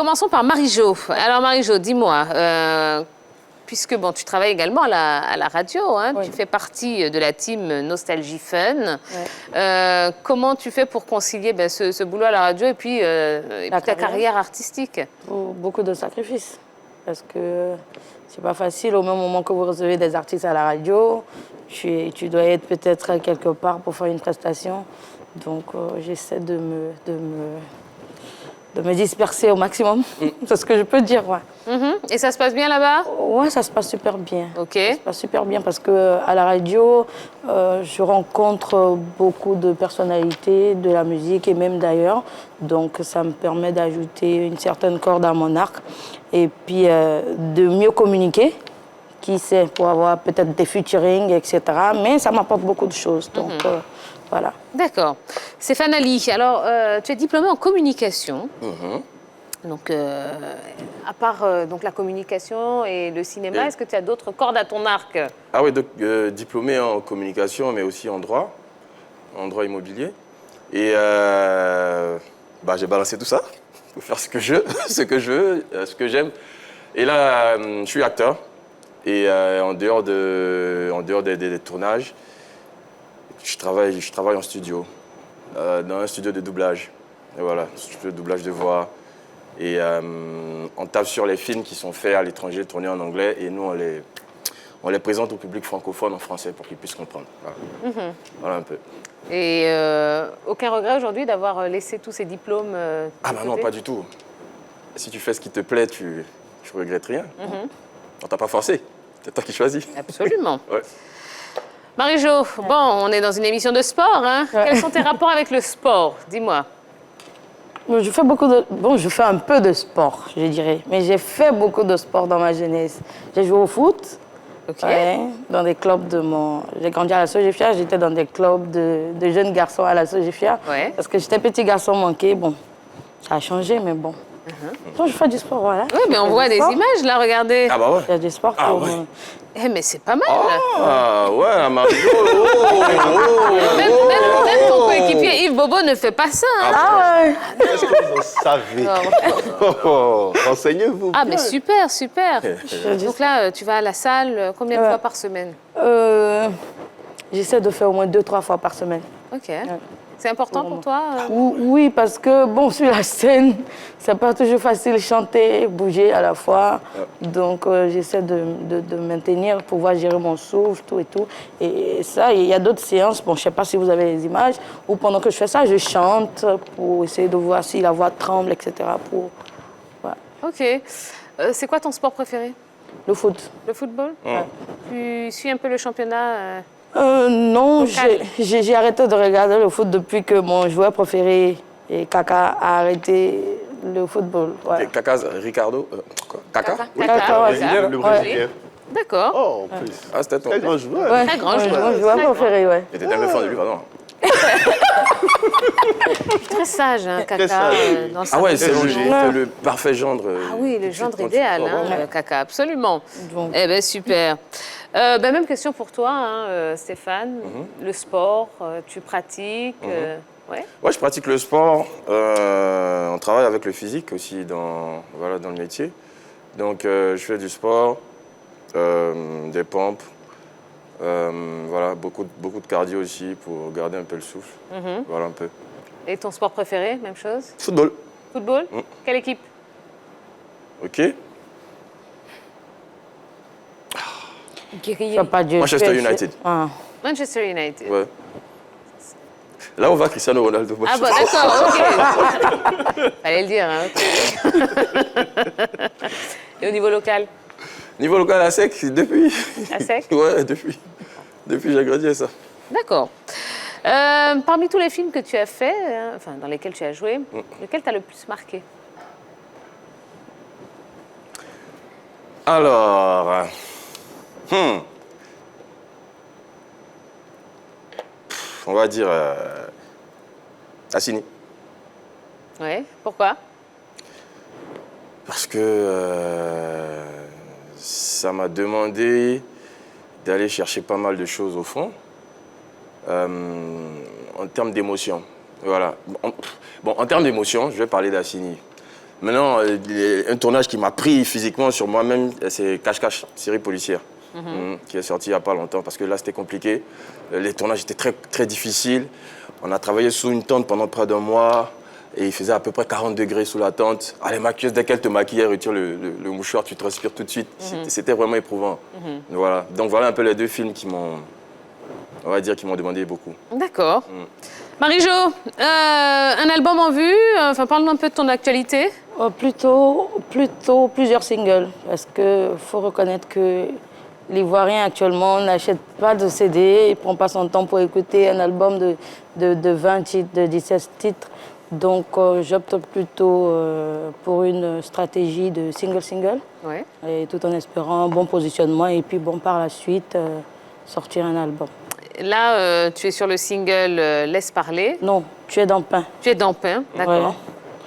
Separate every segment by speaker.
Speaker 1: Commençons par Marie-Jo. Alors Marie-Jo, dis-moi, puisque bon, tu travailles également à la radio, hein,
Speaker 2: Oui.
Speaker 1: tu fais partie de la team Nostalgie Fun.
Speaker 2: Ouais.
Speaker 1: Comment tu fais pour concilier ce boulot à la radio et puis, ta carrière artistique?
Speaker 2: Beaucoup de sacrifices. Parce que c'est pas facile. Au même moment que vous recevez des artistes à la radio, tu dois être peut-être quelque part pour faire une prestation. Donc j'essaie de me disperser au maximum. C'est ce que je peux dire, ouais.
Speaker 1: Et ça se passe bien là-bas?
Speaker 2: Ouais, ça se passe super bien.
Speaker 1: Ok.
Speaker 2: Ça se passe super bien parce qu'à la radio, je rencontre beaucoup de personnalités de la musique et même d'ailleurs. Donc ça me permet d'ajouter une certaine corde à mon arc et puis de mieux communiquer, qui sait, pour avoir peut-être des featuring, etc. Mais ça m'apporte beaucoup de choses. Donc voilà.
Speaker 1: D'accord. Stéphane Ali, alors tu es diplômé en communication. Donc, à part donc la communication et le cinéma, est-ce que tu as d'autres cordes à ton arc?
Speaker 3: Ah oui, donc diplômé en communication, mais aussi en droit immobilier. Et j'ai balancé tout ça pour faire ce que je veux, ce que j'aime. Et là, je suis acteur. Et en dehors des tournages, je travaille en studio, dans un studio de doublage. Et voilà, studio de doublage de voix. Et on tape sur les films qui sont faits à l'étranger, tournés en anglais, et nous, on les présente au public francophone en français pour qu'ils puissent comprendre. Voilà, voilà un peu.
Speaker 1: Et aucun regret aujourd'hui d'avoir laissé tous ces diplômes
Speaker 3: Ah bah non, pas du tout. Si tu fais ce qui te plaît, tu regrettes rien. On t'a pas forcé, c'est toi qui choisis.
Speaker 1: Absolument.
Speaker 3: Ouais.
Speaker 1: Marie-Jo, bon, on est dans une émission de sport, hein.
Speaker 2: Ouais.
Speaker 1: Quels sont tes rapports avec le sport? Dis-moi.
Speaker 2: Je fais je fais un peu de sport, je dirais. Mais j'ai fait beaucoup de sport dans ma jeunesse. J'ai joué au foot.
Speaker 1: Ok.
Speaker 2: Ouais, dans des clubs J'ai grandi à la Sogefia, j'étais dans des clubs de jeunes garçons à la Sogefia.
Speaker 1: Ouais.
Speaker 2: Parce que j'étais petit garçon manqué. Bon, ça a changé, mais bon. Donc, je fais du sport, voilà.
Speaker 1: Oui, mais on voit des images là, regardez.
Speaker 3: Ah bah ouais.
Speaker 2: Je fais du sport
Speaker 3: Ah
Speaker 2: pour...
Speaker 3: ouais.
Speaker 1: Eh, mais c'est pas mal.
Speaker 3: Ah ouais, Marie-Jo.
Speaker 1: Même ton coéquipier Yves Bobo ne fait pas ça. Hein.
Speaker 2: Ah ouais.
Speaker 4: Est-ce que vous savez? Renseignez-vous.
Speaker 1: Ah, mais super, super.
Speaker 2: dis-
Speaker 1: Donc là, tu vas à la salle combien de
Speaker 2: Ouais.
Speaker 1: fois par semaine?
Speaker 2: J'essaie de faire au moins 2-3 fois par semaine.
Speaker 1: Ok. C'est important pour toi?
Speaker 2: Oui, parce que, bon, sur la scène, c'est pas toujours facile de chanter, bouger à la fois. Donc, j'essaie de maintenir, pouvoir gérer mon souffle, tout et tout. Et ça, il y a d'autres séances, bon, je sais pas si vous avez les images, où pendant que je fais ça, je chante pour essayer de voir si la voix tremble, etc. Voilà.
Speaker 1: Ok. C'est quoi ton sport préféré?
Speaker 2: Le foot.
Speaker 1: Le football? Tu suis un peu le championnat
Speaker 2: Non,
Speaker 1: local.
Speaker 2: j'ai arrêté de regarder le foot depuis que mon joueur préféré, Kaka, a arrêté le football. Ouais.
Speaker 3: Et Kaka, Ricardo. Quoi Kaka?
Speaker 1: Oui.
Speaker 2: Kaka, ouais.
Speaker 1: Brésilien,
Speaker 4: Le
Speaker 2: Ouais.
Speaker 4: Brésilien.
Speaker 1: D'accord.
Speaker 4: Oh, en plus.
Speaker 3: Ah, c'était ton.
Speaker 4: Très grand joueur.
Speaker 2: Ouais,
Speaker 1: Très grand
Speaker 2: ouais,
Speaker 1: joueur.
Speaker 2: mon joueur
Speaker 1: Très grand.
Speaker 2: préféré, ouais.
Speaker 3: J'étais tellement fan de lui, vraiment.
Speaker 1: Très sage, hein, Kaka.
Speaker 4: sage.
Speaker 1: Dans sa
Speaker 3: Ah ouais, c'est
Speaker 1: position.
Speaker 3: le parfait gendre.
Speaker 1: Ah oui, le gendre idéal, hein, Kaka, absolument.
Speaker 2: Donc.
Speaker 1: Eh bien, super. Même question pour toi, hein, Stéphane. Le sport, tu pratiques ouais.
Speaker 3: Ouais, je pratique le sport. On travaille avec le physique aussi dans le métier. Donc, je fais du sport, des pompes, beaucoup de cardio aussi pour garder un peu le souffle. Voilà un peu.
Speaker 1: Et ton sport préféré, même chose?
Speaker 3: Football.
Speaker 1: Football? Quelle équipe?
Speaker 3: Ok.
Speaker 2: Tu as pas de
Speaker 3: Manchester
Speaker 2: PSG.
Speaker 3: United.
Speaker 2: Ah.
Speaker 1: Manchester United.
Speaker 3: Ouais. Là, on va Cristiano Ronaldo.
Speaker 1: Ah bon, d'accord, ok. Fallait le dire, hein, ok. Et au niveau local?
Speaker 3: Niveau local à sec, depuis.
Speaker 1: À sec?
Speaker 3: Ouais, depuis. Depuis, j'ai grandi à ça.
Speaker 1: D'accord. Parmi tous les films que tu as faits, enfin, dans lesquels tu as joué, lequel t'a le plus marqué?
Speaker 3: Alors. On va dire. Assini.
Speaker 1: Ouais, pourquoi?
Speaker 3: Parce que ça m'a demandé d'aller chercher pas mal de choses au fond, en termes d'émotion. Voilà. En termes d'émotion, je vais parler d'Assini. Maintenant, un tournage qui m'a pris physiquement sur moi-même, c'est Cache-Cache, série policière, qui est sortie il n'y a pas longtemps, parce que là, c'était compliqué. Les tournages étaient très, très difficiles. On a travaillé sous une tente pendant près d'un mois, et il faisait à peu près 40 degrés sous la tente. Ah, les maquilleuses, dès qu'elles te maquillent, elles retirent le mouchoir, tu transpires tout de suite. C'était vraiment éprouvant. Voilà. Donc voilà un peu les deux films qui m'ont, on va dire, qui m'ont demandé beaucoup.
Speaker 1: D'accord. Marie-Jo, un album en vue, enfin parle-nous un peu de ton actualité.
Speaker 2: Plutôt plusieurs singles, parce qu'il faut reconnaître que l'Ivoirien actuellement n'achète pas de CD, il ne prend pas son temps pour écouter un album de 20 titres, de 17 titres. Donc j'opte plutôt pour une stratégie de single-single,
Speaker 1: Ouais.
Speaker 2: et tout en espérant un bon positionnement et puis bon par la suite sortir un album.
Speaker 1: Là, tu es sur le single Laisse parler.
Speaker 2: Non, tu es dans Pain.
Speaker 1: Tu es dans Pain, d'accord.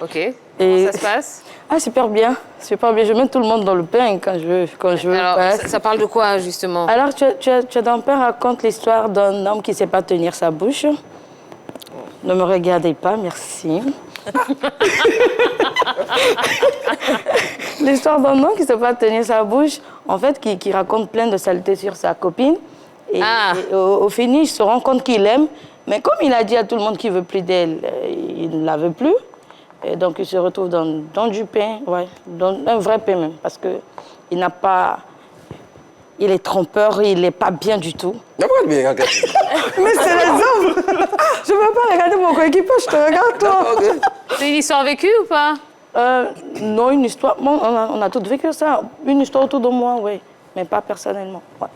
Speaker 2: Ouais.
Speaker 1: Ok. Comment ça se passe?
Speaker 2: Ah, super bien, super bien. Je mets tout le monde dans le pain quand je veux.
Speaker 1: Alors,
Speaker 2: Ouais.
Speaker 1: ça parle de quoi, justement?
Speaker 2: Alors, tu es dans Pain raconte l'histoire d'un homme qui ne sait pas tenir sa bouche. Ne me regardez pas, merci. L'histoire d'un homme qui ne sait pas tenir sa bouche, en fait, qui raconte plein de saletés sur sa copine. Et, et au finish, il se rend compte qu'il l'aime. Mais comme il a dit à tout le monde qu'il ne veut plus d'elle, il ne la veut plus. Et donc, il se retrouve dans du pain, ouais, dans un vrai pain même. Parce qu'il n'a pas... Il est trompeur, il n'est pas bien du tout.
Speaker 3: Mais
Speaker 2: c'est les hommes. Je ne veux pas regarder mon coéquipier, je te regarde toi.
Speaker 1: C'est une histoire vécue ou pas?
Speaker 2: Non, une histoire... Bon, on a tous vécu ça. Une histoire autour de moi, oui. Mais pas personnellement. Ouais.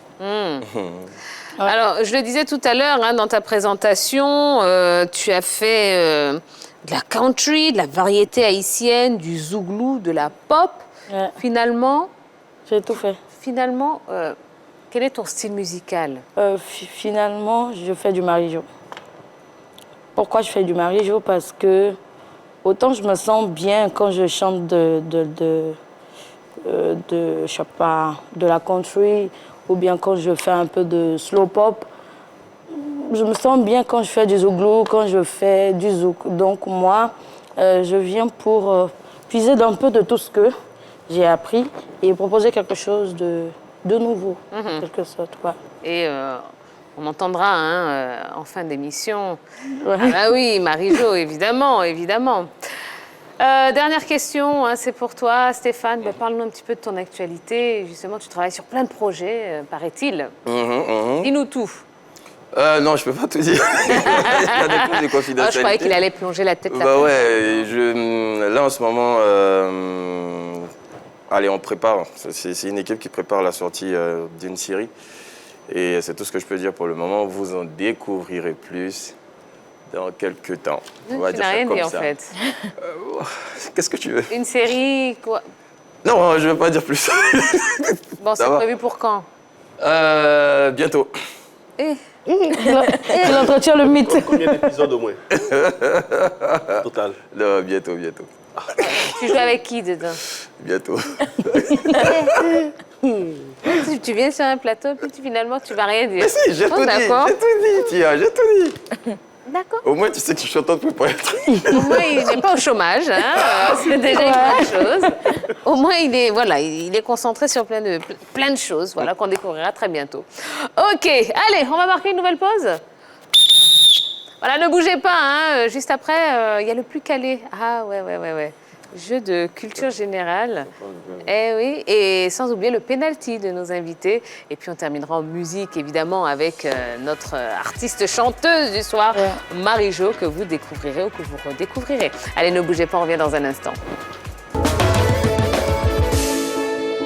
Speaker 1: Alors, je le disais tout à l'heure, hein, dans ta présentation, tu as fait de la country, de la variété haïtienne, du zouglou, de la pop.
Speaker 2: Ouais.
Speaker 1: Finalement,
Speaker 2: J'ai tout fait.
Speaker 1: Quel est ton style musical?
Speaker 2: Finalement, je fais du Marie-Jo. Pourquoi je fais du Marie-Jo? Parce que autant je me sens bien quand je chante je sais pas, de la country, ou bien quand je fais un peu de slow pop. Je me sens bien quand je fais du zouglou, quand je fais du zouk. Donc moi, je viens pour puiser d'un peu de tout ce que j'ai appris et proposer quelque chose de nouveau, en quelque sorte. Ouais.
Speaker 1: Et on entendra hein, en fin d'émission.
Speaker 2: Ouais.
Speaker 1: Ah bah oui, Marie-Jo, évidemment, évidemment. Dernière question, hein, c'est pour toi, Stéphane. Bah, parle-nous un petit peu de ton actualité. Justement, tu travailles sur plein de projets, paraît-il. Dis-nous tout.
Speaker 3: Non, je peux pas tout dire. Il y a des clauses de confidentialité.
Speaker 1: Je croyais qu'il allait plonger la tête
Speaker 3: Bah ouais, là en ce moment, allez, on prépare. C'est une équipe qui prépare la sortie d'une série. Et c'est tout ce que je peux dire pour le moment. Vous en découvrirez plus dans quelques temps. On va
Speaker 1: Tu
Speaker 3: dire
Speaker 1: n'as
Speaker 3: ça
Speaker 1: rien
Speaker 3: comme
Speaker 1: dit en
Speaker 3: ça.
Speaker 1: fait.
Speaker 3: Qu'est-ce que tu veux?
Speaker 1: Une série, quoi?
Speaker 3: Non, je ne veux pas dire plus.
Speaker 1: Bon, c'est
Speaker 3: Ça va.
Speaker 1: prévu pour quand?
Speaker 3: Bientôt.
Speaker 2: Il entretient le mythe.
Speaker 4: Combien d'épisodes au moins? Total.
Speaker 3: Non, bientôt.
Speaker 1: Tu joues avec qui dedans?
Speaker 3: Bientôt.
Speaker 1: Tu viens sur un plateau, puis finalement, tu vas rien dire.
Speaker 3: Mais si, j'ai tout dit,
Speaker 1: d'accord.
Speaker 3: Tia, j'ai tout dit.
Speaker 1: D'accord.
Speaker 3: Au moins, tu sais que je suis en pour être.
Speaker 1: Au moins, il n'est pas au chômage, hein. C'est déjà une bonne chose. Au moins, il est concentré sur plein de choses, voilà, qu'on découvrira très bientôt. Ok, allez, on va marquer une nouvelle pause. Voilà, ne bougez pas, hein. Juste après, il y a le plus calé. Ah ouais. Jeu de culture générale. Eh oui, et sans oublier le penalty de nos invités. Et puis on terminera en musique, évidemment, avec notre artiste chanteuse du soir, Marie-Jo, que vous découvrirez ou que vous redécouvrirez. Allez, ne bougez pas, on revient dans un instant.